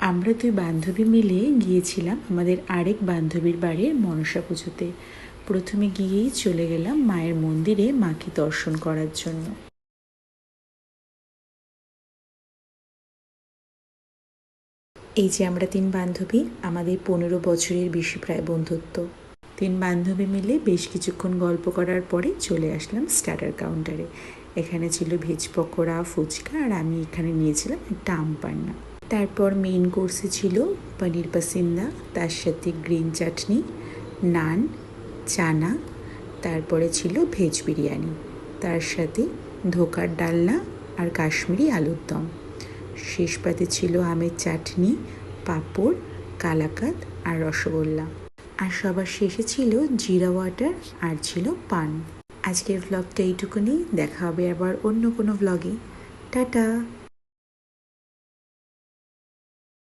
আমরা দুই বান্ধবী মিলে গিয়েছিলাম আমাদের আরেক বান্ধবীর বাড়ির মনসা পুজোতে। প্রথমে গিয়েই চলে গেলাম মায়ের মন্দিরে মাকে দর্শন করার জন্য। এই যে আমরা তিন বান্ধবী, আমাদের 15 বছরের বেশি প্রায় বন্ধুত্ব। তিন বান্ধবী মিলে বেশ কিছুক্ষণ গল্প করার পরে চলে আসলাম স্টার্টার কাউন্টারে। এখানে ছিল ভেজ পকোড়া, ফুচকা, আর আমি এখানে নিয়েছিলাম একটা আম পান্না। তারপর মেইন কোর্সে ছিল পনির পাসিন্দা, তার সাথে গ্রিন চাটনি, নান, চানা। তারপরে ছিল ভেজ বিরিয়ানি, তার সাথে ধোকার ডালনা আর কাশ্মীরি আলুর দম। শেষ পাতে ছিল আমের চাটনি, পাঁপড়, কালাকাঁদ আর রসগোল্লা। আর সবার শেষে ছিল জিরা ওয়াটার আর ছিল পান। আজকের ভ্লগটা এইটুকুনি। দেখা হবে আবার অন্য কোনো ভ্লগে। টাটা।